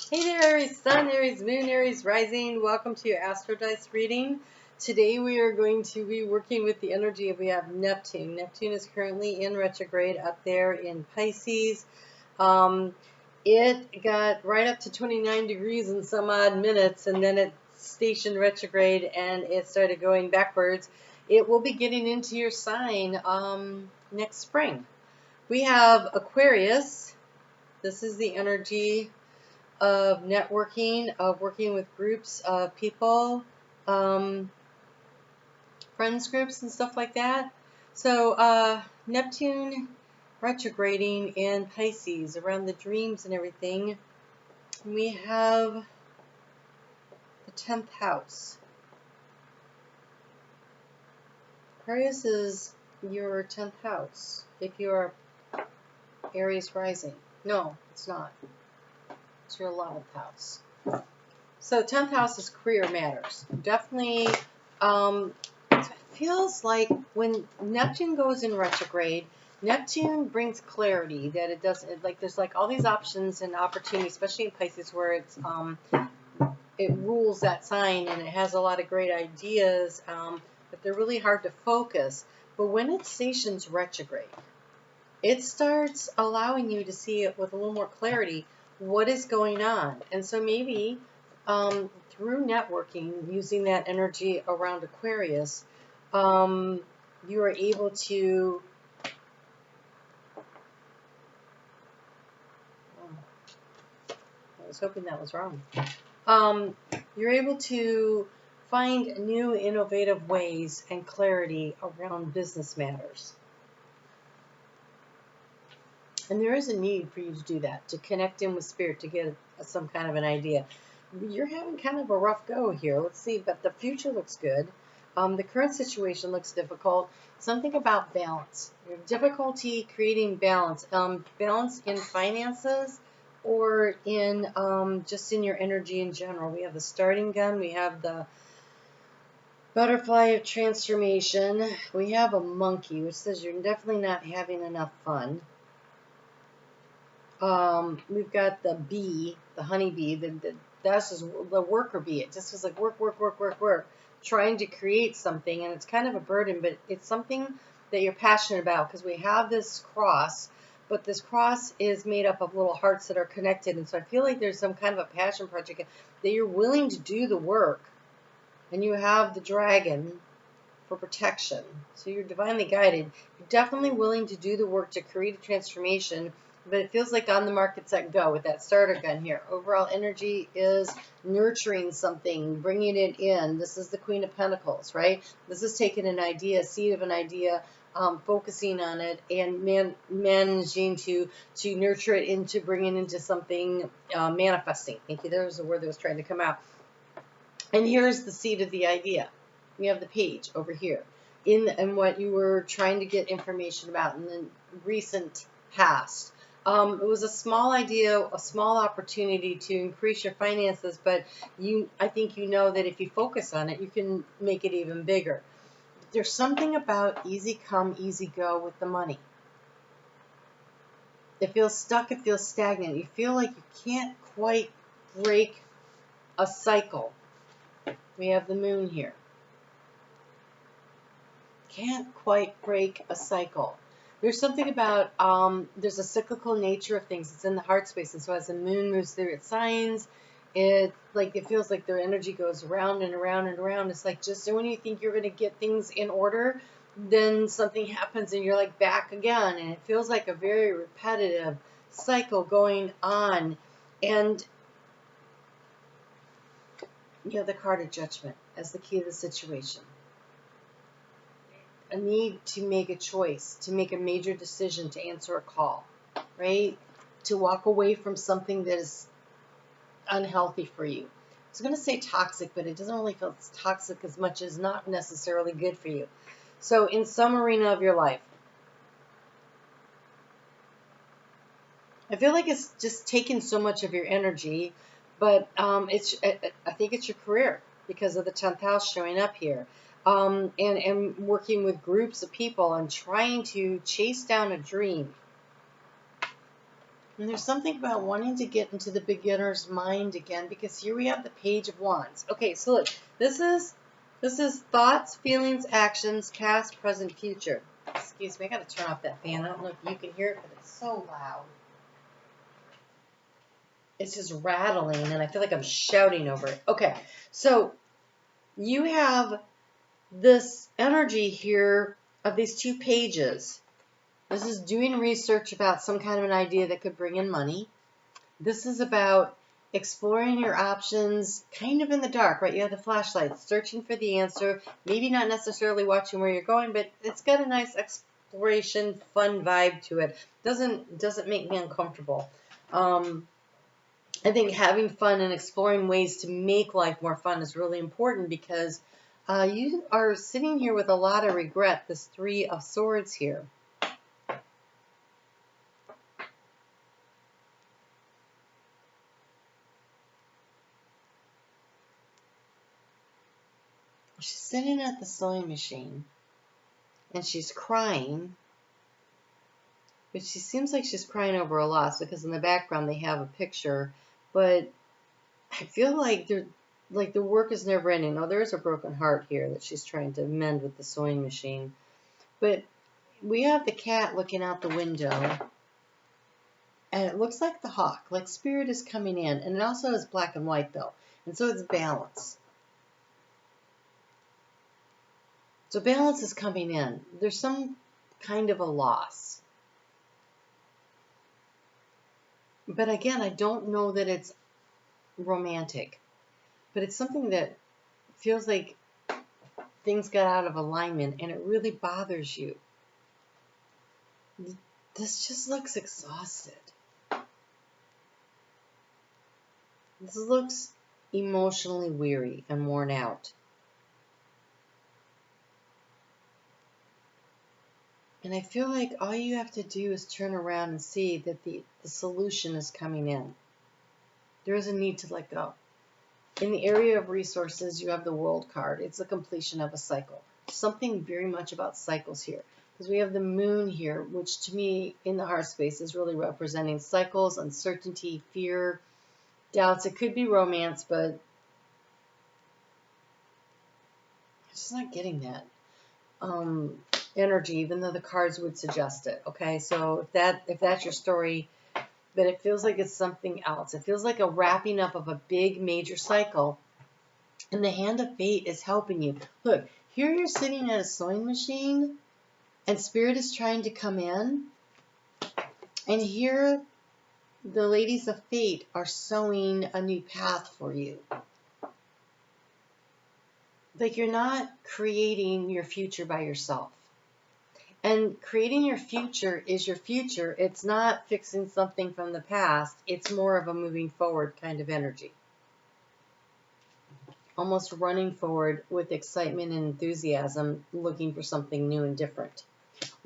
Hey there, Aries Sun, Aries Moon, Aries Rising. Welcome to your Astro Dice reading. Today we are going to be working with the energy of, we have Neptune. Neptune is currently in retrograde up there in Pisces. It got right up to 29 degrees in some odd minutes, and then it stationed retrograde and it started going backwards. It will be getting into your sign next spring. We have Aquarius. This is the energy of networking, of working with groups of people, friends groups and stuff like that. So Neptune retrograding in Pisces around the dreams and everything. We have the 10th house. Aquarius is your 10th house if you're Aries rising. No, it's not. It's your 11th house. So 10th house is career matters. Definitely, it feels like when Neptune goes in retrograde, Neptune brings clarity that it doesn't, like there's like all these options and opportunities, especially in Pisces where it's, it rules that sign and it has a lot of great ideas, but they're really hard to focus. But when it stations retrograde, it starts allowing you to see it with a little more clarity what is going on. And so maybe through networking, using that energy around Aquarius, you are able to I was hoping that was wrong. You're able to find new innovative ways and clarity around business matters. And there is a need for you to do that, to connect in with spirit, to get some kind of an idea. You're having kind of a rough go here. Let's see, but the future looks good. The current situation looks difficult. Something about balance. You have difficulty creating balance. Balance in finances or in just in your energy in general. We have the starting gun. We have the butterfly of transformation. We have a monkey, which says you're definitely not having enough fun. We've got the bee, the honeybee, that's just the worker bee. It just was like work, trying to create something, and it's kind of a burden, but it's something that you're passionate about because we have this cross, but this cross is made up of little hearts that are connected, and so I feel like there's some kind of a passion project that you're willing to do the work, and you have the dragon for protection, so you're divinely guided. You're definitely willing to do the work to create a transformation. But it feels like on the market, set, go with that starter gun here. Overall energy is nurturing something, bringing it in. This is the Queen of Pentacles, right? This is taking an idea, seed of an idea, focusing on it, and managing to nurture it into bringing into something, manifesting. Thank you. There was the word that was trying to come out. And here's the seed of the idea. We have the page over here in what you were trying to get information about in the recent past. It was a small idea, a small opportunity to increase your finances, but I think you know that if you focus on it, you can make it even bigger. But there's something about easy come, easy go with the money. It feels stuck, it feels stagnant. You feel like you can't quite break a cycle. We have the moon here. Can't quite break a cycle. There's something about, there's a cyclical nature of things. It's in the heart space. And so as the moon moves through its signs, it feels like their energy goes around and around and around. It's like just when you think you're going to get things in order, then something happens and you're like back again. And it feels like a very repetitive cycle going on. And you have the card of judgment as the key to the situation. A need to make a choice, to make a major decision, to answer a call, right? To walk away from something that is unhealthy for you. I was going to say toxic, but it doesn't really feel it's toxic as much as not necessarily good for you. So in some arena of your life, I feel like it's just taken so much of your energy, but I think it's your career because of the 10th house showing up here. And working with groups of people and trying to chase down a dream. And there's something about wanting to get into the beginner's mind again, because here we have the Page of Wands. Okay, so look, this is thoughts, feelings, actions, past, present, future. Excuse me, I got to turn off that fan. I don't know if you can hear it, but it's so loud. It's just rattling, and I feel like I'm shouting over it. Okay, so you have this energy here of these two pages. This is doing research about some kind of an idea that could bring in money. This is about exploring your options kind of in the dark, right? You have the flashlight, searching for the answer, maybe not necessarily watching where you're going, but it's got a nice exploration, fun vibe to it. Doesn't make me uncomfortable. I think having fun and exploring ways to make life more fun is really important, because you are sitting here with a lot of regret, this Three of Swords here. She's sitting at the sewing machine and she's crying, but she seems like she's crying over a loss, because in the background they have a picture, but I feel like the work is never ending. Oh, there's a broken heart here that she's trying to mend with the sewing machine. But we have the cat looking out the window, and it looks like the hawk, like spirit is coming in, and it also is black and white though, and so it's balance. So balance is coming in. There's some kind of a loss. But again, I don't know that it's romantic, but it's something that feels like things got out of alignment and it really bothers you. This just looks exhausted. This looks emotionally weary and worn out. And I feel like all you have to do is turn around and see that the solution is coming in. There is a need to let go. In the area of resources, you have the World card. It's the completion of a cycle. Something very much about cycles here. Because we have the Moon here, which to me, in the heart space, is really representing cycles, uncertainty, fear, doubts. It could be romance, but I'm just not getting that energy, even though the cards would suggest it. Okay, so if that's your story, but it feels like it's something else. It feels like a wrapping up of a big major cycle, and the hand of fate is helping you. Look, here you're sitting at a sewing machine, and spirit is trying to come in, and here the ladies of fate are sewing a new path for you. Like, you're not creating your future by yourself. And creating your future is your future. It's not fixing something from the past. It's more of a moving forward kind of energy. Almost running forward with excitement and enthusiasm, looking for something new and different.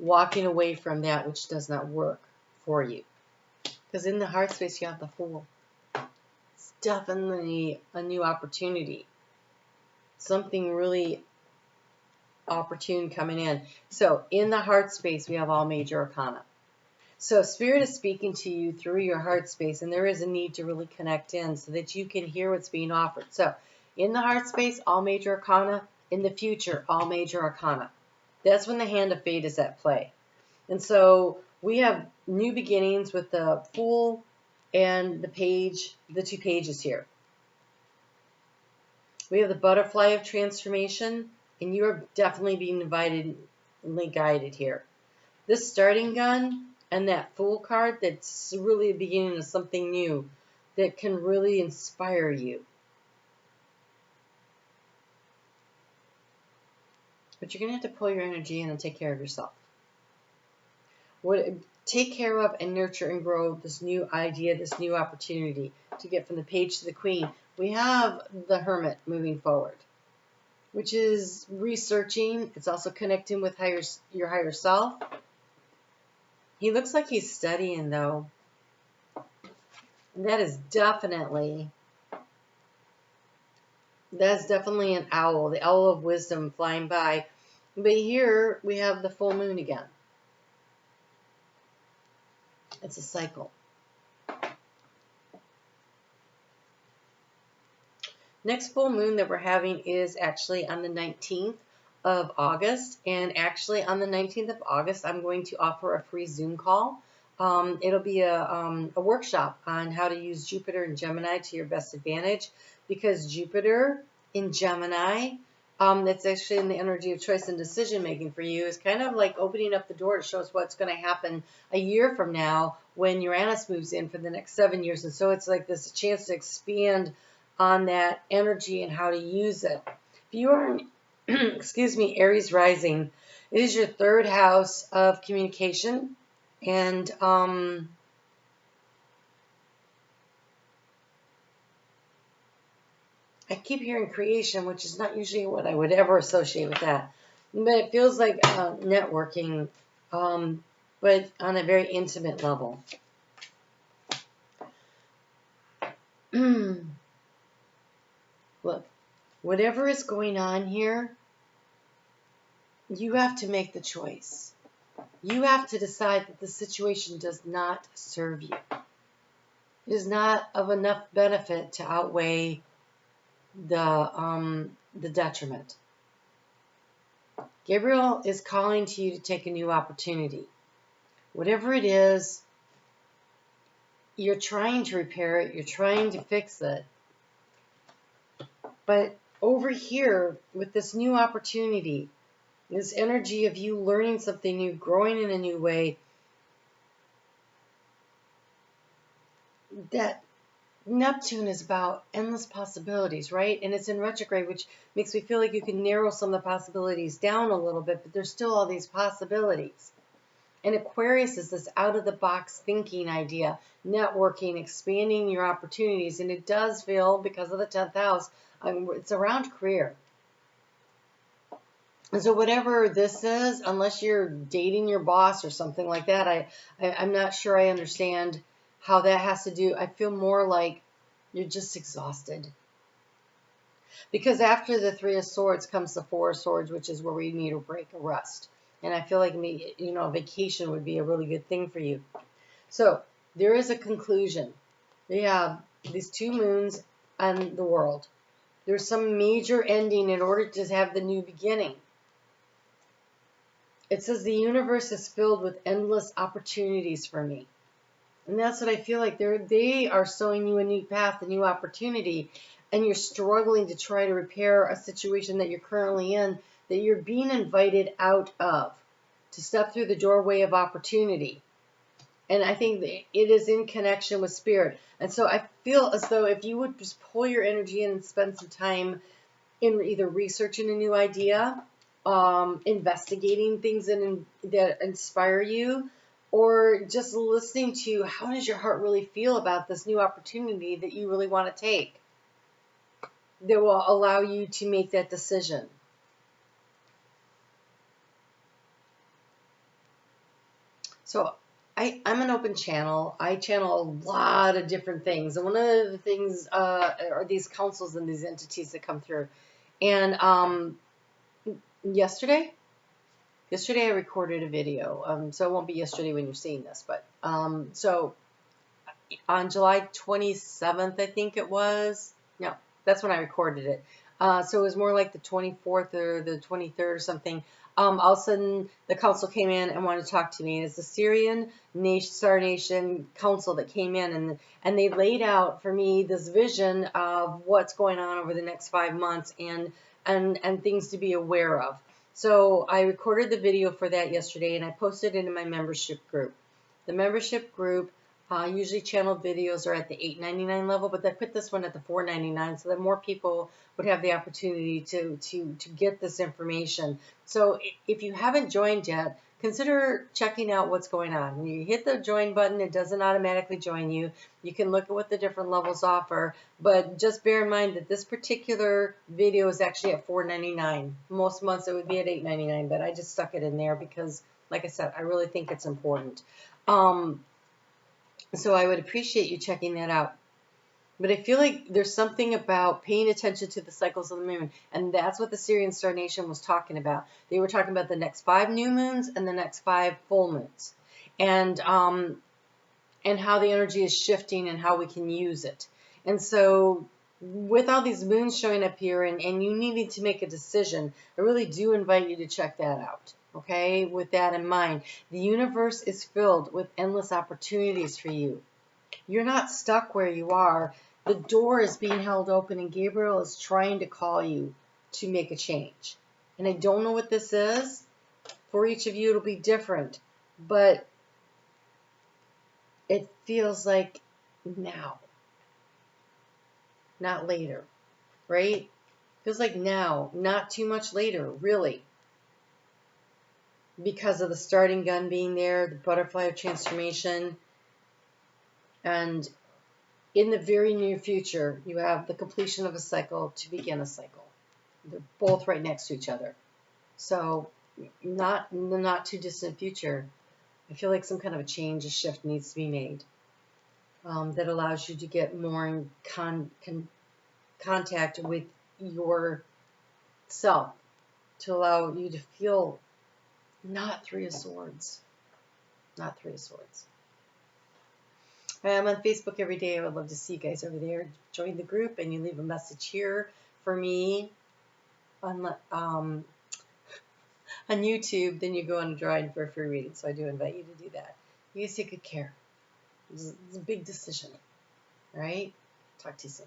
Walking away from that which does not work for you. Because in the heart space, you have the Fool. It's definitely a new opportunity. Something really opportune coming in. So in the heart space, we have all major arcana. So spirit is speaking to you through your heart space, and there is a need to really connect in so that you can hear what's being offered. So in the heart space, all major arcana. In the future, all major arcana. That's when the hand of fate is at play. And so we have new beginnings with the Fool and the Page, the two pages here. We have the Butterfly of Transformation, and you are definitely being invited and guided here. This Starting Gun and that Fool card, that's really the beginning of something new that can really inspire you. But you're going to have to pull your energy in and take care of yourself. Take care of and nurture and grow this new idea, this new opportunity to get from the Page to the Queen. We have the Hermit moving forward, which is researching. It's also connecting with your higher self. He looks like he's studying, though. And that's definitely an owl, the owl of wisdom flying by. But here we have the full moon again. It's a cycle. Next full moon that we're having is actually on the 19th of August. And actually on the 19th of August, I'm going to offer a free Zoom call. It'll be a workshop on how to use Jupiter and Gemini to your best advantage, because Jupiter in Gemini, that's actually in the energy of choice and decision making for you, is kind of like opening up the door to show us what's going to happen a year from now when Uranus moves in for the next 7 years. And so it's like this chance to expand on that energy and how to use it. If you are, excuse me, Aries rising, it is your third house of communication. And I keep hearing creation, which is not usually what I would ever associate with that. But it feels like networking, but on a very intimate level. Look, whatever is going on here, you have to make the choice. You have to decide that the situation does not serve you. It is not of enough benefit to outweigh the detriment. Gabriel is calling to you to take a new opportunity. Whatever it is, you're trying to repair it, you're trying to fix it. But over here, with this new opportunity, this energy of you learning something new, growing in a new way, that Neptune is about endless possibilities, right? And it's in retrograde, which makes me feel like you can narrow some of the possibilities down a little bit, but there's still all these possibilities. And Aquarius is this out-of-the-box thinking idea, networking, expanding your opportunities. And it does feel, because of the 10th house, it's around career. And so whatever this is, unless you're dating your boss or something like that, I'm not sure I understand how that has to do. I feel more like you're just exhausted. Because after the 3 of Swords comes the 4 of Swords, which is where we need a break, a rest. And I feel like a vacation would be a really good thing for you. So there is a conclusion. We have these 2 moons on the world. There's some major ending in order to have the new beginning. It says the universe is filled with endless opportunities for me. And that's what I feel like. They are showing you a new path, a new opportunity, and you're struggling to try to repair a situation that you're currently in, that you're being invited out of, to step through the doorway of opportunity. And I think that it is in connection with spirit. And so I feel as though if you would just pull your energy in and spend some time in either researching a new idea, investigating things that inspire you, or just listening to how does your heart really feel about this new opportunity that you really want to take, that will allow you to make that decision. So I'm an open channel. I channel a lot of different things. And one of the things are these councils and these entities that come through. And yesterday I recorded a video. So it won't be yesterday when you're seeing this. But so on July 27th, I think it was. No, that's when I recorded it. So it was more like the 24th or the 23rd or something. All of a sudden, the council came in and wanted to talk to me. It's the Syrian Star Nation Council that came in, and they laid out for me this vision of what's going on over the next 5 months and things to be aware of. So I recorded the video for that yesterday, and I posted it in my membership group. The membership group usually channel videos are at the $8.99 level, but I put this one at the $4.99 so that more people would have the opportunity to get this information. So if you haven't joined yet, consider checking out what's going on. When you hit the join button, it doesn't automatically join you. You can look at what the different levels offer, but just bear in mind that this particular video is actually at $4.99. Most months it would be at $8.99, but I just stuck it in there because, like I said, I really think it's important. So I would appreciate you checking that out. But I feel like there's something about paying attention to the cycles of the moon. And that's what the Syrian Star Nation was talking about. They were talking about the next 5 new moons and the next 5 full moons. And how the energy is shifting and how we can use it. And so with all these moons showing up here and you needing to make a decision, I really do invite you to check that out. Okay, with that in mind, the universe is filled with endless opportunities for you. You're not stuck where you are. The door is being held open and Gabriel is trying to call you to make a change. And I don't know what this is. For each of you, it'll be different. But it feels like now, not later, right? Feels like now, not too much later, really. Because of the starting gun being there, the butterfly of transformation, and in the very near future, you have the completion of a cycle to begin a cycle. They're both right next to each other. So, not in the not too distant future, I feel like some kind of a change, a shift needs to be made that allows you to get more in contact with yourself, to allow you to feel not Three of Swords. Not Three of Swords. I'm on Facebook every day. I would love to see you guys over there. Join the group and you leave a message here for me on YouTube. Then you go on a drawing for a free reading. So I do invite you to do that. You guys take good care. It's a big decision. All right? Talk to you soon.